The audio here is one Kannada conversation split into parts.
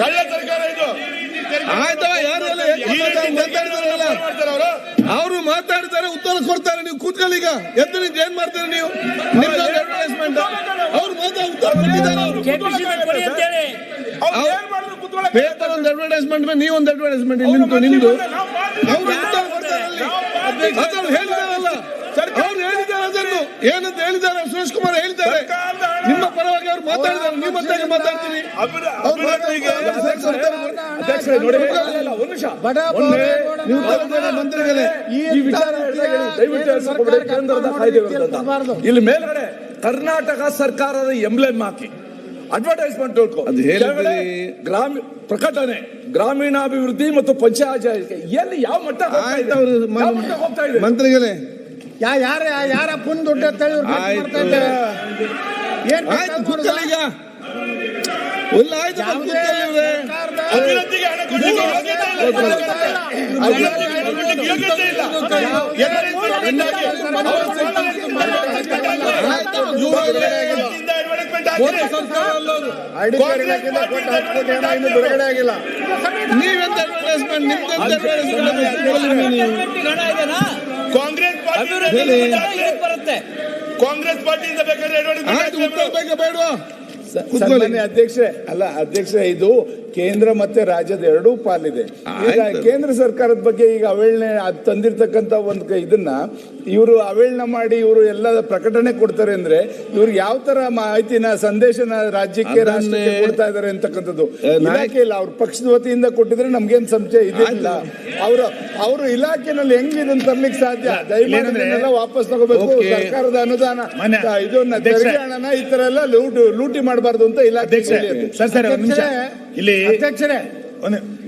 ಕಳ್ಳ ಸರ್ಕಾರ ಇದು. ಆಯ್ತವ, ಯಾರೆಲ್ಲ ಅವರು ಮಾತಾಡ್ತಾರೆ, ಉತ್ತರ ಕೊಡ್ತಾರೆ. ನೀವು ಕೂತ್ಕೊಳ್ಳೀಗ ಎದ್ದು ನಿಂತು ಏನ್ ಮಾಡ್ತಾರೆ ನೀವು? ನಿಮ್ದು ಅಡ್ವರ್ಟೈಸ್ಮೆಂಟ್. ಅವ್ರು ಮಾತಾಡಿ ಉತ್ತರ ಕೊಟ್ಟಿದ್ದಾರೆ. ಪೇಪರ್ ಒಂದು ಅಡ್ವರ್ಟೈಸ್ಮೆಂಟ್, ನೀವೊಂದು ಅಡ್ವರ್ಟೈಸ್ಮೆಂಟ್ ನಿಮ್ದು. ಅವ್ರು ಉತ್ತರ ಕೊಡ್ತಾರೆ. ಅದನ್ನು ಹೇಳಿದಾರಲ್ಲ, ಅವ್ರು ಹೇಳಿದ್ದಾರೆ. ಅದನ್ನು ಏನಂತ ಹೇಳಿದ್ದಾರೆ ಸುರೇಶ್ ಕುಮಾರ್ ಹೇಳಿದ್ದಾರೆ. ನಿಮ್ಮ ಪರವಾಗಿ ಅವ್ರು ಮಾತಾಡಿದ್ದಾರೆ, ನೀವು ಮತ್ತೆ ಮಾತಾಡ್ತೀರಿ. ಮಂತ್ರಿಗಳೇ, ಈ ವಿಚಾರ ಇಲ್ಲಿ ಮೇಲ್ಗಡೆ ಕರ್ನಾಟಕ ಸರ್ಕಾರದ ಎಂಬ್ಲೆಮ್ ಹಾಕಿ ಅಡ್ವರ್ಟೈಸ್ಮೆಂಟ್ ಪ್ರಕಟಣೆ ಗ್ರಾಮೀಣಾಭಿವೃದ್ಧಿ ಮತ್ತು ಪಂಚಾಯತ್ ಎಲ್ಲಿ ಯಾವ ಮಟ್ಟ ಹೋಗ್ತಾ ಇದೆ? ಮಂತ್ರಿಗಳೇ, ಯಾರ ಪುನ್ ದುಡ್ಡು ಅಭಿವೃದ್ಧಿಗೆ ಹಣ ಬಿಡುಗಡೆ ಆಗಿಲ್ಲ. ನೀವೆಂತ ಅಡ್ವರ್ಟೈಸ್ಮೆಂಟ್? ಕಾಂಗ್ರೆಸ್ ಬರುತ್ತೆ. ಕಾಂಗ್ರೆಸ್ ಪಾರ್ಟಿಯಿಂದ ಬೇಕಾದ್ರೆ ಬೇಡವಾ? ಅಧ್ಯಕ್ಷ, ಇದು ಕೇಂದ್ರ ಮತ್ತೆ ರಾಜ್ಯದ ಎರಡೂ ಪಾಲಿದೆ. ಈಗ ಕೇಂದ್ರ ಸರ್ಕಾರದ ಬಗ್ಗೆ ಈಗ ಅವೇಳನೆ ತಂದಿರ್ತಕ್ಕಂಥ ಒಂದು ಇದನ್ನ ಇವರು ಅವೇಳನ ಮಾಡಿ ಇವರು ಎಲ್ಲ ಪ್ರಕಟಣೆ ಕೊಡ್ತಾರೆ ಅಂದ್ರೆ ಇವ್ರಿಗೆ ಯಾವ ತರ ಮಾಹಿತಿನ ಸಂದೇಶನ ರಾಜ್ಯಕ್ಕೆ ರಾಷ್ಟ್ರಕ್ಕೆ ಕೊಡ್ತಾ ಇದಾರೆ ಅಂತಕ್ಕಂಥದ್ದು ಇಲಾಖೆ ಇಲ್ಲ. ಅವ್ರ ಪಕ್ಷದ ವತಿಯಿಂದ ಕೊಟ್ಟಿದ್ರೆ ನಮ್ಗೇನ್ ಸಂಶಯ ಇದಿಲ್ಲ. ಅವರು ಇಲಾಖೆನಲ್ಲಿ ಹೆಂಗ್ ಇದನ್ನ ತರ್ಲಿಕ್ಕೆ ಸಾಧ್ಯ? ದಯಮಾಡಿ ವಾಪಸ್ ತಗೋಬೇಕು. ಸರ್ಕಾರದ ಅನುದಾನ ಇದನ್ನ ತೆರಿಗೆ ಹಣನ ಈ ತರ ಎಲ್ಲ ಲೂಟಿ ಮಾಡಬಾರ್ದು ಅಂತ ಇಲಾಖೆ. ಅಧ್ಯಕ್ಷರೇ,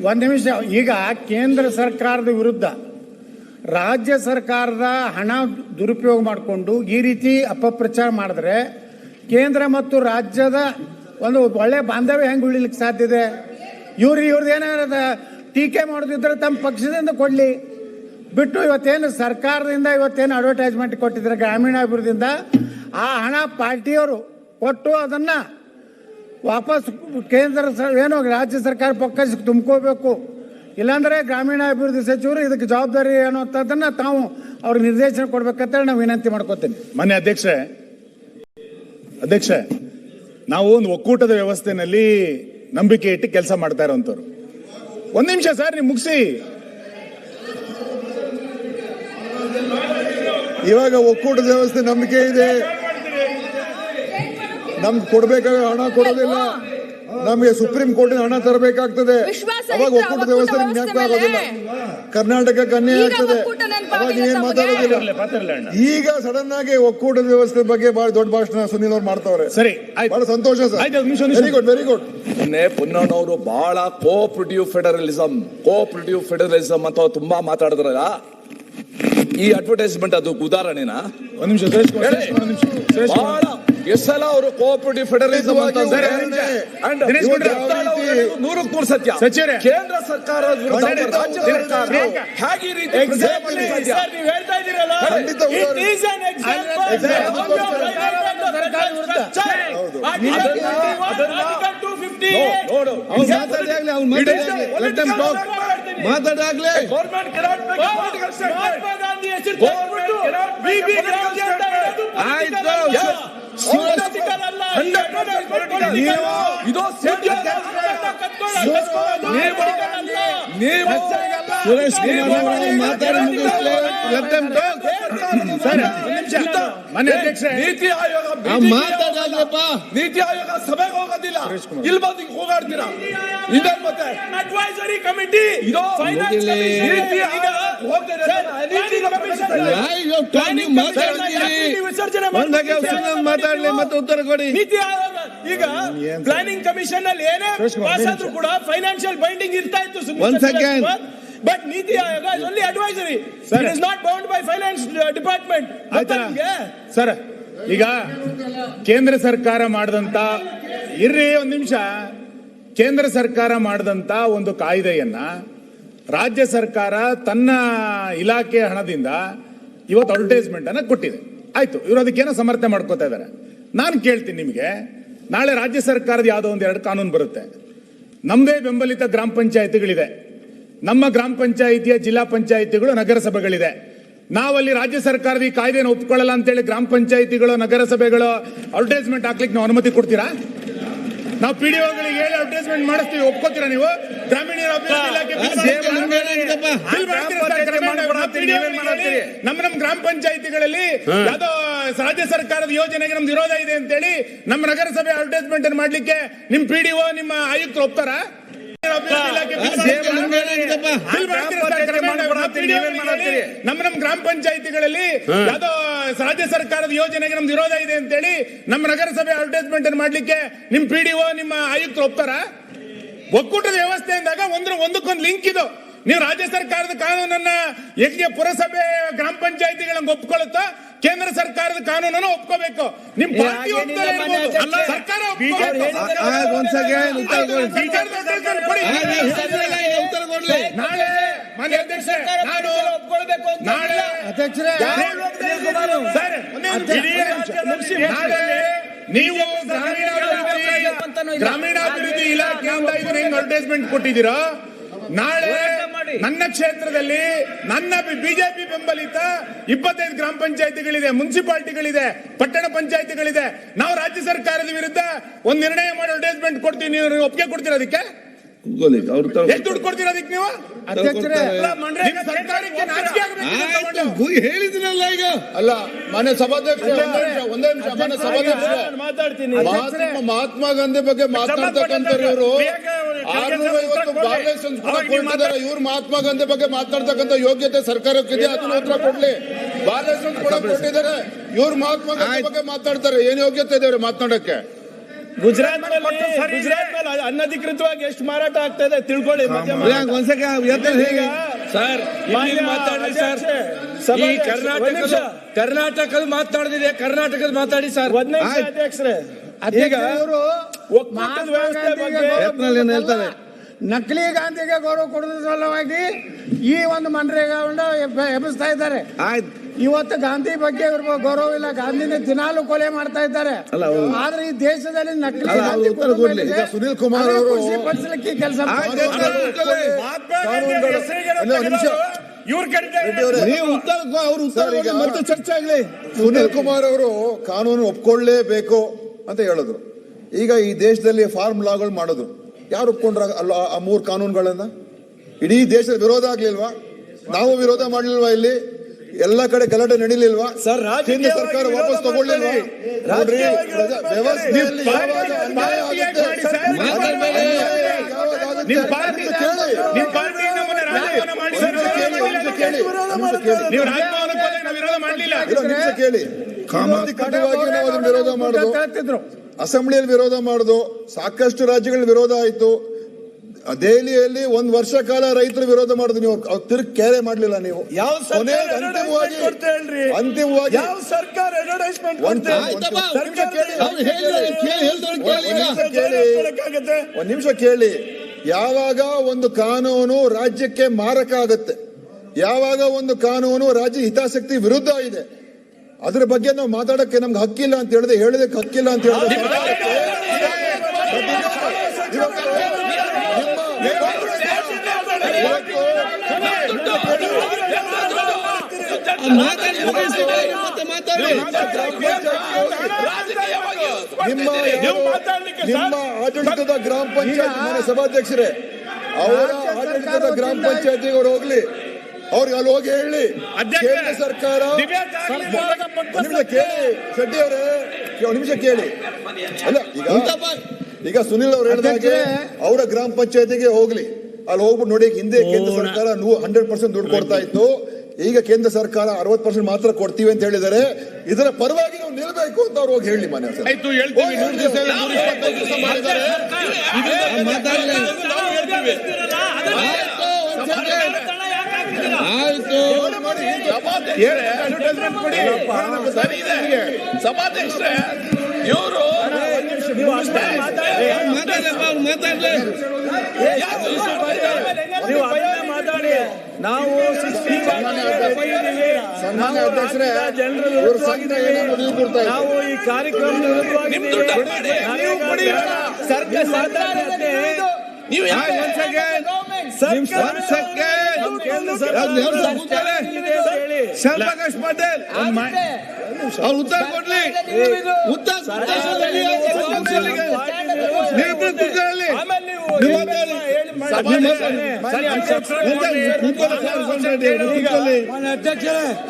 ಒಂದ್ ನಿಮಿಷ. ಈಗ ಕೇಂದ್ರ ಸರ್ಕಾರದ ವಿರುದ್ಧ ರಾಜ್ಯ ಸರ್ಕಾರದ ಹಣ ದುರುಪಯೋಗ ಮಾಡಿಕೊಂಡು ಈ ರೀತಿ ಅಪಪ್ರಚಾರ ಮಾಡಿದ್ರೆ ಕೇಂದ್ರ ಮತ್ತು ರಾಜ್ಯದ ಒಂದು ಒಳ್ಳೆ ಬಾಂಧವ್ಯ ಹೆಂಗ್ ಉಳಿಲಿಕ್ಕೆ ಸಾಧ್ಯ ಇದೆ? ಇವ್ರದ್ದು ಏನಾರ ಟೀಕೆ ಮಾಡೋದಿದ್ರೆ ತಮ್ಮ ಪಕ್ಷದಿಂದ ಕೊಡ್ಲಿ ಬಿಟ್ಟು, ಇವತ್ತೇನು ಸರ್ಕಾರದಿಂದ ಇವತ್ತೇನು ಅಡ್ವರ್ಟೈಸ್ಮೆಂಟ್ ಕೊಟ್ಟಿದ್ರೆ ಗ್ರಾಮೀಣಾಭಿವೃದ್ಧಿಯಿಂದ ಆ ಹಣ ಪಾರ್ಟಿಯವರು ಕೊಟ್ಟು ಅದನ್ನ ವಾಪಸ್ ಕೇಂದ್ರ ಏನೋ ರಾಜ್ಯ ಸರ್ಕಾರ ಪಕ್ಕಕ್ಕೆ ತುಂಬ್ಕೋಬೇಕು. ಇಲ್ಲಾಂದ್ರೆ ಗ್ರಾಮೀಣಾಭಿವೃದ್ಧಿ ಸಚಿವರು ಇದಕ್ಕೆ ಜವಾಬ್ದಾರಿ ಏನೋ ಅಂತದನ್ನ ತಾವು ಅವ್ರಿಗೆ ನಿರ್ದೇಶನ ಕೊಡ್ಬೇಕಂತ ನಾವು ವಿನಂತಿ ಮಾಡ್ಕೋತೇನೆ. ಮನೆ ಅಧ್ಯಕ್ಷ, ನಾವು ಒಂದು ಒಕ್ಕೂಟದ ವ್ಯವಸ್ಥೆನಲ್ಲಿ ನಂಬಿಕೆ ಇಟ್ಟು ಕೆಲಸ ಮಾಡ್ತಾ ಇರೋಂಥವ್ರು. ಒಂದ್ ನಿಮಿಷ ಸರ್, ನೀವು ಮುಗಿಸಿ. ಇವಾಗ ಒಕ್ಕೂಟದ ವ್ಯವಸ್ಥೆ ನಂಬಿಕೆ ಇದೆ. ನಮ್ಗೆ ಕೊಡ್ಬೇಕಾಗ ಹಣ ಕೊಡೋದಿಲ್ಲ. ನಮಗೆ ಸುಪ್ರೀಂ ಕೋರ್ಟ್ ಹಣ ತರಬೇಕಾಗ್ತದೆ. ಅವಾಗ ಒಕ್ಕೂಟದ ವ್ಯವಸ್ಥೆ ನಿಮ್ಗೆ ಆಗೋದಿಲ್ಲ. ಕರ್ನಾಟಕಕ್ಕೆ ಅನ್ಯಾಯ ಆಗ್ತದೆ. ಅವಾಗ ಏನ್ ಮಾತಾಡೋದಿಲ್ಲ. ಈಗ ಸಡನ್ ಆಗಿ ಒಕ್ಕೂಟದ ವ್ಯವಸ್ಥೆ ಬಗ್ಗೆ ಬಹಳ ದೊಡ್ಡ ಭಾಷಣ ಸುನೀಲ್ ಅವ್ರು ಮಾಡ್ತಾವ್ರೆ. ಸರಿ, ಬಹಳ ಸಂತೋಷ ಸರ್. Very good. ಪುನ್ನಣ್ಣವರು ಬಹಳ ಕೋಆಪರೇಟಿವ್ ಫೆಡರಲಿಸಂ ಅಂತ ತುಂಬಾ ಮಾತಾಡಿದ್ರಲ್ಲ. ಈ ಅಡ್ವರ್ಟೈಸ್ಮೆಂಟ್ ಅದು ಉದಾಹರಣೆನಾ? ಒಂದ್ ನಿಮಿಷ. ಬಹಳ ಎಷ್ಟೆಲ್ಲ ಅವರು ಕೋಆಪರೇಟಿವ್ ಫೆಡರಲಿಸಂ ಅಂತ ನೂರಕ್ಕೆ ಸತ್ಯ. ಕೇಂದ್ರ ಸರ್ಕಾರ ರಾಜ್ಯ ಸರ್ಕಾರ ಹೇಗೆ ಈ ರೀತಿ ಮಾತಾಡಾಗ್ಲೇ ಸುರೇಶ್ ಕುಮಾರ್ ಮಾತಾಡಿ ನೀತಿ ಆಯೋಗ ಮಾತಾಡಲ್ಲಪ್ಪ. ನೀತಿ ಆಯೋಗ ಸಭೆಗೆ ಹೋಗೋದಿಲ್ಲ. ಇಲ್ಲಿ ಬಂದು ಹೋಗಾಡ್ತೀರಾ? ಇದನ್ ಮತ್ತೆ ಅಡ್ವೈಸರಿ ಕಮಿಟಿ ಮಾತಾಡ್ಲಿ ಮತ್ತೆ ಉತ್ತರ ಕೊಡಿ. ನೀತಿ ಆಯೋಗ ಈಗ ಪ್ಲಾನಿಂಗ್ ಕಮಿಷನ್ ಅಲ್ಲಿ ಏನೇ ಪಾಸ್ ಆದ್ರೂ ಕೂಡ ಫೈನಾನ್ಷಿಯಲ್ ಬೈಂಡಿಂಗ್ ಇರ್ತಾ ಇತ್ತು. ಒಂದ್ second, But Niti Ayoga is only advisory. Sir. It is not bound by finance department. ಆಯ್ತಾ ಸರ್, ಈಗ ಕೇಂದ್ರ ಸರ್ಕಾರ ಮಾಡಿದಂತ ಇರ್ರಿ ಒಂದ್ ನಿಮಿಷ, ಕೇಂದ್ರ ಸರ್ಕಾರ ಮಾಡಿದಂತ ಒಂದು ಕಾಯ್ದೆಯನ್ನ ರಾಜ್ಯ ಸರ್ಕಾರ ತನ್ನ ಇಲಾಖೆ ಹಣದಿಂದ ಇವತ್ತು ಅಡ್ವರ್ಟೈಸ್ಮೆಂಟ್ ಅನ್ನ ಕೊಟ್ಟಿದೆ. ಆಯ್ತು, ಇವರು ಅದಕ್ಕೇನೋ ಸಮರ್ಥನೆ ಮಾಡ್ಕೋತಾ ಇದ್ದಾರೆ. ನಾನು ಕೇಳ್ತೀನಿ ನಿಮಗೆ, ನಾಳೆ ರಾಜ್ಯ ಸರ್ಕಾರದ ಯಾವುದೋ ಒಂದು 2 ಕಾನೂನು ಬರುತ್ತೆ. ನಮ್ಮದೇ ಬೆಂಬಲಿತ ಗ್ರಾಮ ಪಂಚಾಯಿತಿಗಳಿದೆ, ನಮ್ಮ ಗ್ರಾಮ ಪಂಚಾಯಿತಿಯ ಜಿಲ್ಲಾ ಪಂಚಾಯಿತಿಗಳು, ನಗರಸಭೆಗಳಿದೆ. ನಾವಲ್ಲಿ ರಾಜ್ಯ ಸರ್ಕಾರದ ಈ ಕಾಯ್ದೆನ ಒಪ್ಕೊಳ್ಳಲ್ಲ ಅಂತೇಳಿ ಗ್ರಾಮ ಪಂಚಾಯಿತಿಗಳು, ನಗರಸಭೆಗಳು ಅಡ್ವರ್ಟೈಸ್ಮೆಂಟ್ ಹಾಕ್ಲಿಕ್ಕೆ ನಾವು ಅನುಮತಿ ಕೊಡ್ತೀರಾ? ನಾವು ಪಿಡಿಒಗಳಿಗೆ ಹೇಳಿ ಅಡ್ವರ್ಟೈಸ್ಮೆಂಟ್ ಮಾಡಿಸ್ತೀವಿ, ಒಪ್ಕೋತೀರಾ ನೀವು? ಗ್ರಾಮೀಣ ನಮ್ಮ ಗ್ರಾಮ ಪಂಚಾಯಿತಿಗಳಲ್ಲಿ ಯಾವ್ದೋ ರಾಜ್ಯ ಸರ್ಕಾರದ ಯೋಜನೆಗೆ ನಮ್ದು ವಿರೋಧ ಇದೆ ಅಂತೇಳಿ ನಮ್ಮ ನಗರಸಭೆ ಅಡ್ವರ್ಟೈಸ್ಮೆಂಟ್ ಅನ್ನು ಮಾಡ್ಲಿಕ್ಕೆ ನಿಮ್ ಪಿಡಿಒ ನಿಮ್ಮ ಆಯುಕ್ತರು ಒಪ್ತಾರ? ನಮ್ಮ ಗ್ರಾಮ ಪಂಚಾಯಿತಿಗಳಲ್ಲಿ ಯಾವ್ದೋ ರಾಜ್ಯ ಸರ್ಕಾರದ ಯೋಜನೆಗೆ ನಮ್ದು ವಿರೋಧ ಇದೆ ಅಂತೇಳಿ ನಮ್ಮ ನಗರಸಭೆ ಅಡ್ವರ್ಟೈಸ್ಮೆಂಟ್ ಅನ್ನು ಮಾಡ್ಲಿಕ್ಕೆ ನಿಮ್ ಪಿಡಿಒ ನಿಮ್ಮ ಆಯುಕ್ತರು ಒಪ್ತಾರ? ಒಕ್ಕೂಟದ ವ್ಯವಸ್ಥೆ ಅಂದಾಗ ಒಂದಕ್ಕೊಂದು ಲಿಂಕ್ ಇದು. ನೀವು ರಾಜ್ಯ ಸರ್ಕಾರದ ಕಾನೂನನ್ನ ಹೇಗೆ ಪುರಸಭೆ ಗ್ರಾಮ ಪಂಚಾಯಿತಿಗಳನ್ನ ಒಪ್ಕೊಳ್ಳುತ್ತೋ, ಕೇಂದ್ರ ಸರ್ಕಾರದ ಕಾನೂನನ್ನು ಒಪ್ಕೋಬೇಕು. ನಿಮ್ ಪಾರ್ಟಿ ಸರ್ಕಾರ ನಾಳೆ ಮಾನ್ಯ ಅಧ್ಯಕ್ಷ, ನಾನು ನಾಳೆ ನೀವು ಗ್ರಾಮೀಣಾಭಿವೃದ್ಧಿ ಇಲಾಖೆಯಿಂದ ಇದನ್ನ ಹೆಂಗ್ ಅಡ್ವರ್ಟೈಸ್ಮೆಂಟ್ ಕೊಟ್ಟಿದ್ದೀರಾ? ನಾಳೆ ನನ್ನ ಕ್ಷೇತ್ರದಲ್ಲಿ ನನ್ನ ಬಿಜೆಪಿ ಬೆಂಬಲಿತ 25 ಗ್ರಾಮ ಪಂಚಾಯಿತಿಗಳಿದೆ, ಮುನ್ಸಿಪಾಲಿಟಿಗಳಿದೆ, ಪಟ್ಟಣ ಪಂಚಾಯಿತಿಗಳಿದೆ. ನಾವು ರಾಜ್ಯ ಸರ್ಕಾರದ ವಿರುದ್ಧ ಒಂದು ನಿರ್ಣಯ ಮಾಡಿ ಅಡ್ವರ್ಟೈಸ್ಮೆಂಟ್ ಕೊಡ್ತೀವಿ, ನೀವು ಒಪ್ಪಿಗೆ ಕೊಡ್ತೀರಾ? ಅದಕ್ಕೆ ಎಷ್ಟು ದುಡ್ಡು ಕೊಡ್ತೀರಾ ಅದಕ್ಕೆ ನೀವು? ಹೇಳಿದ್ರಲ್ಲ ಈಗ. ಅಲ್ಲ ಮಾನ್ಯ ಸಭಾಧ್ಯಕ್ಷ, ಒಂದೇ ನಿಮಿಷ ಮಾನ್ಯ ಸಭಾಧ್ಯಕ್ಷ, ಮಹಾತ್ಮ ಗಾಂಧಿ ಬಗ್ಗೆ ಮಾತನಾಡ್ತಕ್ಕಂಥವ್ರು ಇವರು 650 ವೈಲೇಷನ್ಸ್ ಕೂಡ ಕೊಟ್ಟಿದ್ದಾರೆ. ಇವ್ರು ಮಹಾತ್ಮ ಗಾಂಧಿ ಬಗ್ಗೆ ಮಾತನಾಡ್ತಕ್ಕಂಥ ಯೋಗ್ಯತೆ ಸರ್ಕಾರಕ್ಕಿದೆ, ಅದನ್ನ ಉತ್ತರ ಕೊಡ್ಲಿ. ವೈಲೇಷನ್ಸ್ ಕೂಡ ಕೊಟ್ಟಿದ್ದಾರೆ, ಇವ್ರು ಮಹಾತ್ಮ ಗಾಂಧಿ ಬಗ್ಗೆ ಮಾತಾಡ್ತಾರೆ. ಏನ್ ಯೋಗ್ಯತೆ ಇದೆ ಮಾತನಾಡಕ್ಕೆ? ಗುಜರಾತ್ ಅನಧಿಕೃತವಾಗಿ ಎಷ್ಟು ಮಾರಾಟ ಆಗ್ತಾ ಇದೆ ತಿಳ್ಕೊಳ್ಳಿ. ಸರ್, ಈ ಕರ್ನಾಟಕದ ಮಾತಾಡಿದೆ, ಕರ್ನಾಟಕದ ಮಾತಾಡಿ ಸರ್. ಅಧ್ಯಕ್ಷರೇ, ಈಗ ಒಕ್ಕೂಟದ ವ್ಯವಸ್ಥೆ ಬಗ್ಗೆ ಹೇಳ್ತಾರೆ. ನಕಲಿ ಗಾಂಧಿಗೆ ಗೌರವ ಕೊಡುವ ಸಲುವಾಗಿ ಈ ಒಂದು ಮನ್ರೇಗಾವನ್ನ ಎಬ್ಬಿಸ್ತಾ ಇದ್ದಾರೆ. ಇವತ್ತು ಗಾಂಧಿ ಬಗ್ಗೆ ಗೌರವ ಇಲ್ಲ, ಗಾಂಧಿನ ದಿನಾಲು ಕೊಲೆ ಮಾಡ್ತಾ ಇದ್ದಾರೆ. ಆದ್ರೆ ಈ ದೇಶದಲ್ಲಿ ನಕಲಿ ಸುನೀಲ್ ಕುಮಾರ್ ಅವರು ಪಡಿಸಲಿಕ್ಕೆ ಕೆಲಸ ಮತ್ತೆ ಚರ್ಚೆ ಆಗ್ಲಿ. ಸುನೀಲ್ ಕುಮಾರ್ ಅವರು ಕಾನೂನು ಒಪ್ಕೊಳ್ಳೇಬೇಕು ಅಂತ ಹೇಳಿದ್ರು. ಈಗ ಈ ದೇಶದಲ್ಲಿ ಫಾರ್ಮ್ ಲಾಗಳು ಮಾಡೋದು ಯಾರು ಒಪ್ಕೊಂಡ್ರ? ಅಲ್ಲ, ಆ 3 ಕಾನೂನುಗಳನ್ನ ಇಡೀ ದೇಶದ ವಿರೋಧ ಆಗ್ಲಿಲ್ವಾ? ನಾವು ವಿರೋಧ ಮಾಡ್ಲಿಲ್ವಾ? ಇಲ್ಲಿ ಎಲ್ಲ ಕಡೆ ಗಲಾಟೆ ನಡೀಲಿಲ್ವಾ? ಕೇಂದ್ರ ಸರ್ಕಾರ ವಾಪಸ್ ತಗೊಳ್ಳಿಲ್ವಾ? ನೋಡ್ರಿ, ವ್ಯವಸ್ಥೆಯಲ್ಲಿ ಯಾವಾಗ ಅನ್ಯಾಯ ಆಗುತ್ತೆ, ಕೇಳಿ. ಸಾಮಾಜಿಕವಾಗಿ ನಾವು ಅದನ್ನ ವಿರೋಧ ಮಾಡುದು, ಅಸೆಂಬ್ಲಿಯಲ್ಲಿ ವಿರೋಧ ಮಾಡುದು, ಸಾಕಷ್ಟು ರಾಜ್ಯಗಳಲ್ಲಿ ವಿರೋಧ ಆಯ್ತು. ದೆಹಲಿಯಲ್ಲಿ 1 ವರ್ಷ ಕಾಲ ರೈತರು ವಿರೋಧ ಮಾಡುದು, ನೀವು ತಿರುಗಿ ಕೇರೆ ಮಾಡ್ಲಿಲ್ಲ. ನೀವು ಅಂತಿಮವಾಗಿ ಯಾವ ಸರ್ಕಾರ ಅಡ್ವರ್ಟೈಸ್ಮೆಂಟ್ ಒಂದ್ ನಿಮಿಷ ಕೇಳಿ. ಯಾವಾಗ ಒಂದು ಕಾನೂನು ರಾಜ್ಯಕ್ಕೆ ಮಾರಕ ಆಗುತ್ತೆ, ಯಾವಾಗ ಒಂದು ಕಾನೂನು ರಾಜ್ಯ ಹಿತಾಸಕ್ತಿ ವಿರುದ್ಧ ಇದೆ, ಅದ್ರ ಬಗ್ಗೆ ನಾವು ಮಾತಾಡಕ್ಕೆ ನಮ್ಗೆ ಹಕ್ಕಿಲ್ಲ ಅಂತ ಹೇಳಿದೆ, ಹೇಳೋದಕ್ಕೆ ಹಕ್ಕಿಲ್ಲ ಅಂತ ಹೇಳಿದ್ರೆ ನಿಮ್ಮ ಆಡಳಿತದ ಗ್ರಾಮ ಪಂಚಾಯತ್ ಸಭಾಧ್ಯಕ್ಷರೇ, ಅವರ ಆಡಳಿತದ ಗ್ರಾಮ ಪಂಚಾಯತಿಗೆ ಅವ್ರು ಹೋಗ್ಲಿ, ಅವ್ರಿಗೆ ಅಲ್ಲಿ ಹೋಗಿ ಹೇಳಿ. ಕೇಂದ್ರ ಸರ್ಕಾರ ನಿಮಿಷ ಕೇಳಿ, ಶೆಟ್ಟಿ ಅವರೇ ನಿಮಿಷ ಕೇಳಿ. ಅಲ್ಲ, ಈಗ ಸುನಿಲ್ ಅವ್ರು ಹೇಳಿದಾಗೆ ಅವರ ಗ್ರಾಮ ಪಂಚಾಯತಿಗೆ ಹೋಗ್ಲಿ, ಅಲ್ಲಿ ಹೋಗ್ಬಿಟ್ಟು ನೋಡಿ. ಹಿಂದೆ ಕೇಂದ್ರ ಸರ್ಕಾರ 100% ದುಡ್ಡು ಕೊಡ್ತಾ ಇತ್ತು, ಈಗ ಕೇಂದ್ರ ಸರ್ಕಾರ 60% ಮಾತ್ರ ಕೊಡ್ತೀವಿ ಅಂತ ಹೇಳಿದ್ದಾರೆ. ಇದರ ಪರವಾಗಿ ನಾವು ನಿಲ್ಬೇಕು ಅಂತ ಅವ್ರು ಹೋಗಿ ಹೇಳಿ. ಮನೆ ಮಾಡಿದ್ದಾರೆ. ಅಡ್ವರ್ಟೈಸ್ಮೆಂಟ್ ಕೊಡಿ. ಸರಿ ಇದೆ. ಸಭಾಧ್ಯಕ್ಷರೇ ಇವರು ಮಾತಾಡಿ ನಾವು ಸನ್ಮಾನ್ಯ ಅಧ್ಯಕ್ಷರೇ, ಇವ್ರ ಸಂಘ ಏನೋ ಮದುವೆ ಕೊಡ್ತಾ ಇದ್ದಾರೆ. ನಾವು ಈ ಕಾರ್ಯಕ್ರಮದ ನೀವು ಶಲ್ಭಾಕಾಶ್ ಪಟೇಲ್ ಅವ್ರು ಉತ್ತರ ಕೊಡ್ಲಿ.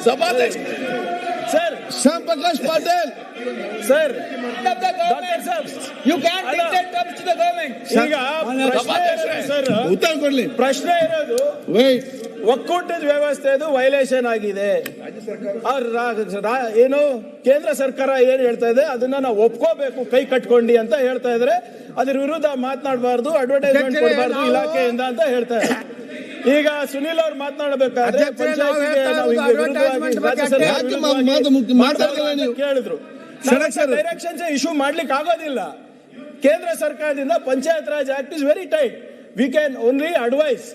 ಸಭಾಧ್ಯಕ್ಷ sir Shyam Prakash Patil sir You can't dictate terms to the government. ಈಗ ಸರ್ ಉತ್ತರ ಕೊಡ್ಲಿ. ಪ್ರಶ್ನೆ ಇರೋದು ವೈಟ್ ಒಕ್ಕೂಟದ ವ್ಯವಸ್ಥೆದು ವೈಲೇಷನ್ ಆಗಿದೆ. ಏನು ಕೇಂದ್ರ ಸರ್ಕಾರ ಏನ್ ಹೇಳ್ತಾ ಇದೆ ಅದನ್ನ ನಾವು ಒಪ್ಕೋಬೇಕು ಕೈ ಕಟ್ಕೊಂಡಿ ಅಂತ ಹೇಳ್ತಾ ಇದ್ರೆ ಅದ್ರ ವಿರುದ್ಧ ಮಾತನಾಡಬಾರ್ದು, ಅಡ್ವರ್ಟೈಸ್ಮೆಂಟ್ ಕೊಡಬಾರ್ದು ಇಲಾಖೆಯಿಂದ ಅಂತ ಹೇಳ್ತಾ ಇದ್ದಾರೆ. ಈಗ ಸುನೀಲ್ ಅವ್ರು ಮಾತನಾಡಬೇಕಾದ್ರೆ ಕೇಳಿದ್ರು ಡೈರೆಕ್ಷನ್ಸ್ ಇಶ್ಯೂ ಮಾಡ್ಲಿಕ್ಕೆ ಆಗೋದಿಲ್ಲ. ಕೇಂದ್ರ ಸರ್ಕಾರದಿಂದ Panchayat Raj Act is very tight. We can only advise.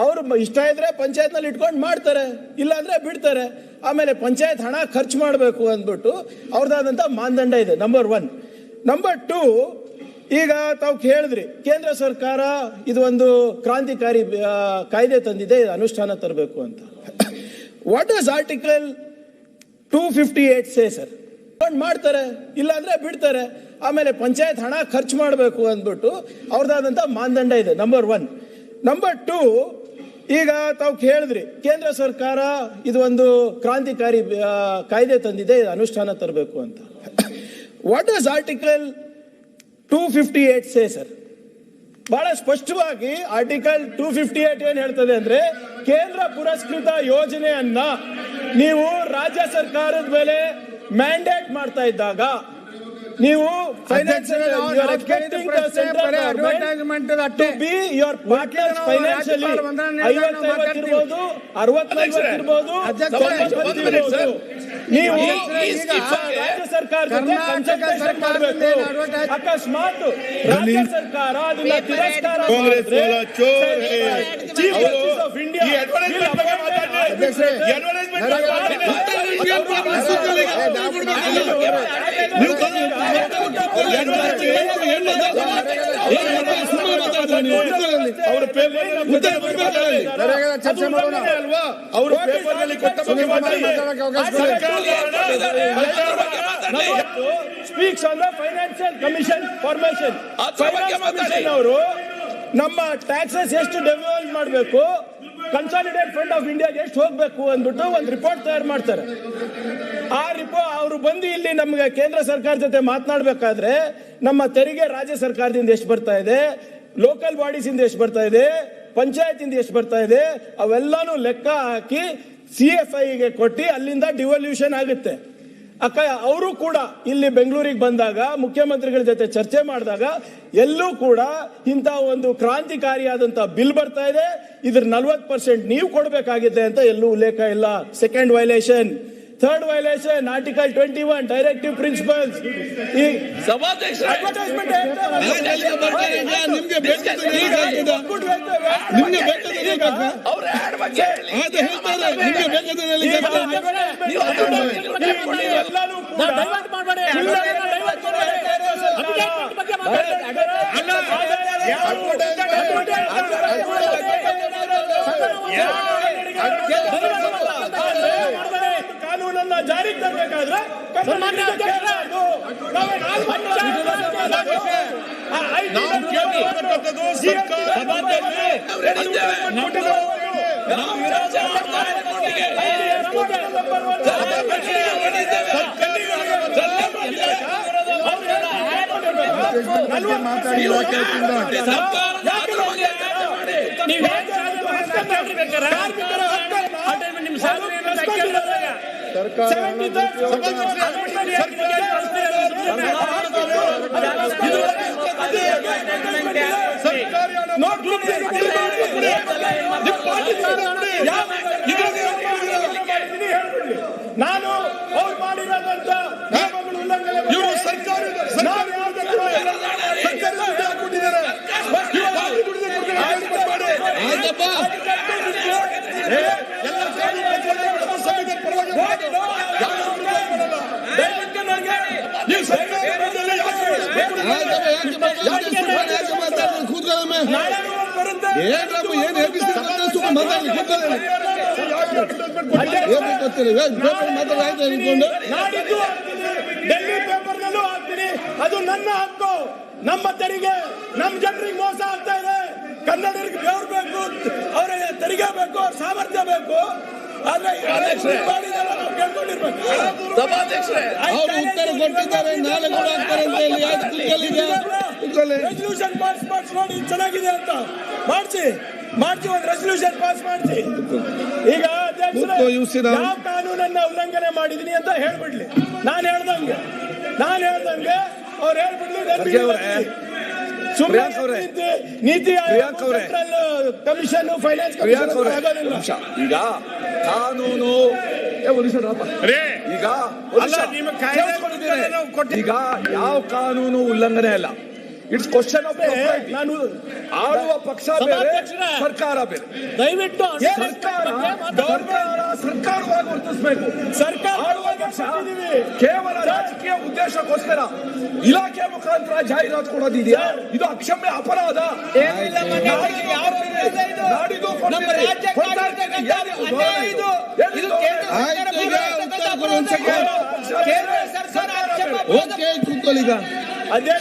ಅವರು ಇಷ್ಟ ಇದ್ರೆ ಪಂಚಾಯತ್ ನಲ್ಲಿ ಇಟ್ಕೊಂಡು ಮಾಡ್ತಾರೆ, ಇಲ್ಲ ಅಂದ್ರೆ ಬಿಡ್ತಾರೆ. ಆಮೇಲೆ ಪಂಚಾಯತ್ ಹಣ ಖರ್ಚು ಮಾಡಬೇಕು ಅಂದ್ಬಿಟ್ಟು ಅವ್ರದ್ದಾದಂತ ಮಾನದಂಡ ಇದೆ. ನಂಬರ್ 1. ನಂಬರ್ 2, ಈಗ ತಾವು ಹೇಳಿದ್ರಿ ಕೇಂದ್ರ ಸರ್ಕಾರ ಇದು ಒಂದು ಕ್ರಾಂತಿಕಾರಿ ಕಾಯ್ದೆ ತಂದಿದೆ, ಇದು ಅನುಷ್ಠಾನ ತರಬೇಕು ಅಂತ. What does article 258 say sir? ಮಾಡ್ತಾರೆ, ಇಲ್ಲ ಅಂದ್ರೆ ಬಿಡ್ತಾರೆ. ಆಮೇಲೆ ಪಂಚಾಯತ್ ಹಣ ಖರ್ಚು ಮಾಡಬೇಕು ಅಂದ್ಬಿಟ್ಟು ಅವ್ರದ್ದಾದಂತ ಮಾನದಂಡ ಇದೆ. ನಂಬರ್ 1. ನಂಬರ್ 2, ಈಗ ತಾವು ಹೇಳಿದ್ರಿ ಕೇಂದ್ರ ಸರ್ಕಾರ ಇದು ಒಂದು ಕ್ರಾಂತಿಕಾರಿ ಕಾಯ್ದೆ ತಂದಿದೆ, ಇದು ಅನುಷ್ಠಾನ ತರಬೇಕು ಅಂತ. What does article 258 say sir? ಬಹಳ ಸ್ಪಷ್ಟವಾಗಿ ಆರ್ಟಿಕಲ್ 258 ಏನ್ ಹೇಳ್ತದೆ ಅಂದ್ರೆ, ಕೇಂದ್ರ ಪುರಸ್ಕೃತ ಯೋಜನೆಯನ್ನ ನೀವು ರಾಜ್ಯ ಸರ್ಕಾರದ ಮೇಲೆ ಮ್ಯಾಂಡೇಟ್ ಮಾಡ್ತಾ ಇದ್ದಾಗ ನೀವು financial to be your partner financially 50 ಇರ್ಬೋದು, 60 ಇರ್ಬೋದು, ನೀವು ರಾಜ್ಯ ಸರ್ಕಾರ ಜೊತೆ ಕನ್ಸಲ್ಟೇಷನ್ ಮಾಡಬೇಕು. ಅಕಸ್ಮಾತ್ ರಾಜ್ಯ ಸರ್ಕಾರ ಅದನ್ನ ತಿರಸ್ಕಾರ ಮಾಡಿದ್ರೆ ಚೀಫ್ ಜಸ್ಟಿಸ್ ಆಫ್ ಇಂಡಿಯಾ ಅವರು ಚರ್ಚೆ ಮಾಡೋಣ. ಅವರು ಪೇಪರ್ನಲ್ಲಿ ಕೊಟ್ಟ speaks on the financial commission formation. Commission ಅವರು ನಮ್ಮ ಟ್ಯಾಕ್ಸಸ್ ಎಷ್ಟು ಡೆವಲಪ್ ಮಾಡಬೇಕು, ಕನ್ಸಾಲಿಡೇಟ್ ಫಂಡ್ ಆಫ್ ಇಂಡಿಯಾಗೆ ಎಷ್ಟು ಹೋಗ್ಬೇಕು ಅಂದ್ಬಿಟ್ಟು ಒಂದು ರಿಪೋರ್ಟ್ ತಯಾರು ಮಾಡ್ತಾರೆ. ಆ ರಿಪೋರ್ಟ್ ಅವರು ಬಂದು ಇಲ್ಲಿ ನಮ್ಗೆ ಕೇಂದ್ರ ಸರ್ಕಾರ ಜೊತೆ ಮಾತನಾಡಬೇಕಾದ್ರೆ ನಮ್ಮ ತೆರಿಗೆ ರಾಜ್ಯ ಸರ್ಕಾರದಿಂದ ಎಷ್ಟು ಬರ್ತಾ ಇದೆ, ಲೋಕಲ್ ಬಾಡೀಸ್ ಇಂದ ಎಷ್ಟು ಬರ್ತಾ ಇದೆ, ಪಂಚಾಯತ್ ಇಂದ ಎಷ್ಟು ಬರ್ತಾ ಇದೆ, ಅವೆಲ್ಲಾನು ಲೆಕ್ಕ ಹಾಕಿ CFI ಗೆ ಕೊಟ್ಟು ಅಲ್ಲಿಂದ ಡಿವಲ್ಯೂಷನ್ ಆಗುತ್ತೆ. ಅವರು ಕೂಡ ಇಲ್ಲಿ ಬೆಂಗಳೂರಿಗೆ ಬಂದಾಗ ಮುಖ್ಯಮಂತ್ರಿಗಳ ಜೊತೆ ಚರ್ಚೆ ಮಾಡಿದಾಗ ಎಲ್ಲೂ ಕೂಡ ಇಂಥ ಒಂದು ಕ್ರಾಂತಿಕಾರಿಯಾದಂತ ಬಿಲ್ ಬರ್ತಾ ಇದೆ, ಇದ್ರ 40% ನೀವು ಕೊಡಬೇಕಾಗಿದೆ ಅಂತ ಎಲ್ಲೂ ಉಲ್ಲೇಖ ಇಲ್ಲ. Second violation. Third violation article 21 directive principles. ಈ ಕಾನೂನನ್ನ ಜಾರಿಗೆ ತರಬೇಕಾದ್ರೆ ಏನ್ರಪ್ಪ ಏನ್ ಎಬಿಸಿ ಸುಮ್ಮನೆ ಮಾತಾಡಿ ಗೊತ್ತಿಲ್ಲ ಮಾತಾಡಿ ಅನ್ಕೊಂಡು ನಾಡಿದ್ದು ಹಾಕ್ತೀನಿ, ಡೆಲ್ಲಿ ಪೇಪರ್ನಲ್ಲೂ ಹಾಕ್ತೀನಿ. ಅದು ನನ್ನ ಹಕ್ಕು. ನಮ್ಮ ತೆರಿಗೆ ನಮ್ಮ ಜನರಿಗೆ ಮೋಸ ಆಗ್ತಾ ಇದೆ. ಕನ್ನಡಿಗರಿಗೆ ಬೆವರು ಬೇಕು, ಅವರ ತೆರಿಗೆ ಬೇಕು, ಅವ್ರ ಸಾಮರ್ಥ್ಯ ಬೇಕು. ಆದ್ರೆ ಕೇಳ್ಕೊಂಡಿರ್ಬೇಕು. ಅವರು ಉತ್ತರ ಕೊಟ್ಟಿದ್ದಾರೆ, ನಾಳೆ ಕೂಡ ಆಗ್ತಾರೆ ಅಂತ ಹೇಳಿ ಯಾಕೆ ಕೂತ್ಕೊಳ್ಳಿ ರೆಸಲ್ಯೂಷನ್ ಪಾಸ್ ನೋಡಿ ಚೆನ್ನಾಗಿದೆ ಅಂತ ಮಾಡಿಸಿ ಒಂದು ರೆಸಲ್ಯೂಷನ್ ಪಾಸ್ ಮಾಡಿಸಿ. ಈಗ ಅಧ್ಯಕ್ಷರೇ, ಯಾವ ಕಾನೂನನ್ನ ಉಲ್ಲಂಘನೆ ಮಾಡಿದೀನಿ ಅಂತ ಹೇಳ್ಬಿಡ್ಲಿ. ನಾನು ಹೇಳ್ದಂಗೆ ಅವ್ರು ಹೇಳ್ಬಿಡ್ಲಿ. NITI Aayog, commission, finance commission ಈಗ ಕಾನೂನು ಈಗ ಯಾವ ಕಾನೂನು ಉಲ್ಲಂಘನೆ ಅಲ್ಲ. ಇಟ್ಸ್ ಕ್ವಶನ್ ಆಫ್ ನಾನು ಆಳುವ ಪಕ್ಷ ಬೇರೆ, ಸರ್ಕಾರ ಬೇರೆ. ದಯವಿಟ್ಟು ಸರ್ಕಾರವಾಗಿ ವರ್ತಿಸಬೇಕು. ಸರ್ಕಾರ ಆಳುವ ಪಕ್ಷ ಕೇವಲ ರಾಜಕೀಯ ಉದ್ದೇಶಕ್ಕೋಸ್ಕರ ಇಲಾಖೆ ಮುಖಾಂತರ ಜಾಹೀರಾತು ಕೊಡೋದಿದೆಯಾ? ಇದು ಅಕ್ಷಮ್ಯ ಅಪರಾಧ.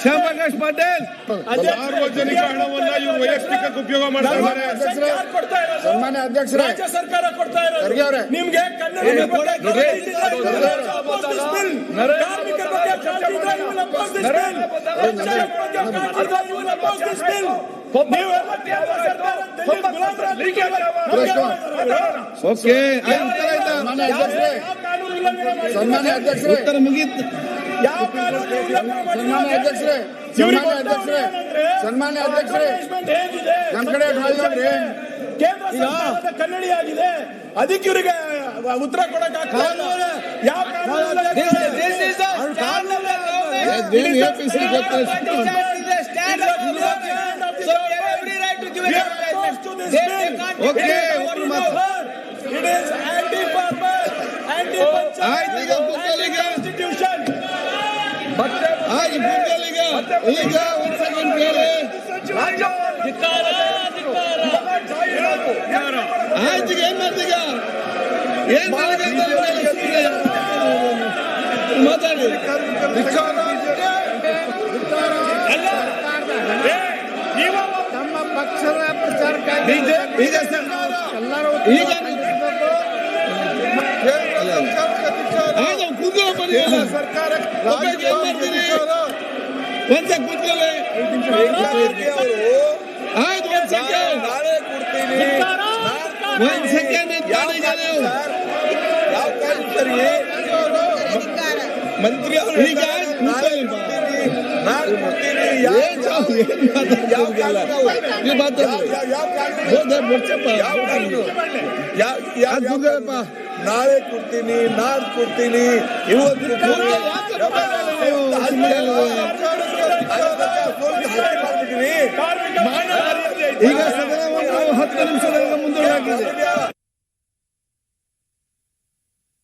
ಶ್ಯಾಮಪ್ರಕಾಶ್ ಪಾಟೀಲ್ ಸಾರ್ವಜನಿಕ ಹಣವನ್ನ ಇವರು ವೈಯಕ್ತಿಕ ಉಪಯೋಗ ಮಾಡ್ತಾರೆ. ಸನ್ಮಾನ್ಯ ಅಧ್ಯಕ್ಷರೇ, ರಾಜ್ಯ ಸರ್ಕಾರ ಕೊಡ್ತಾ ಖರ್ಗೆ ಇರೋದು ಅವರೇ, ನಿಮ್ಗೆ ಕಾರ್ಮಿಕರ ಓಕೆ ಸನ್ಮಾನ್ಯ ಅಧ್ಯಕ್ಷರೇ, ಉತ್ತರ ಮುಗೀತು. ಯಾವ ಕಾನೂನು ಸನ್ಮಾನ್ಯ ಅಧ್ಯಕ್ಷರೇ, ಹೇಗಿದೆ ನಮ್ ಕಡೆ ನೋಡ್ರಿ, ಕೇಂದ್ರ ಸರ್ಕಾರದ ಕನ್ನಡಿಯಾಗಿದೆ. ಅದಕ್ಕೆ ಇವರಿಗೆ ಉತ್ತರ ಕೊಡಕ್ ಯಾವ ಕಾನ್ಸ್ಟಿಟ್ಯೂಷನ್ ಈಗ ಒಂದು ಸೆಕೆಂಡ್ ಕೇಳಿ. ಆಯ್ತು, ಏನ್ ಮಾಡ್ತೀಗ ಮಾತಾಡಿ. ನಮ್ಮ ಪಕ್ಷದ ಪ್ರಚಾರಕ್ಕಾಗಿ ಈಗ ಸರ್ಕಾರ ಏನ್ ಮಾಡ್ತೀರಿ? ಒಂದ್ಸೆ ಕೂತ್ಕೊಳ್ಳಿ. ಆಯ್ತು, ಒಂದ್ ಸೆಕೆಂಡ್ ಮಂತ್ರಿ ಈಗ ನಾಳೆ ಕೊಡ್ತೀನಿ, ನಾಡ್ ಕೊಡ್ತೀನಿ, ಇವತ್ತು ಈಗ ಸದನವನ್ನು 10 ನಿಮಿಷದಲ್ಲಿ ಮುಂದೂಡಲಾಗಿದೆ.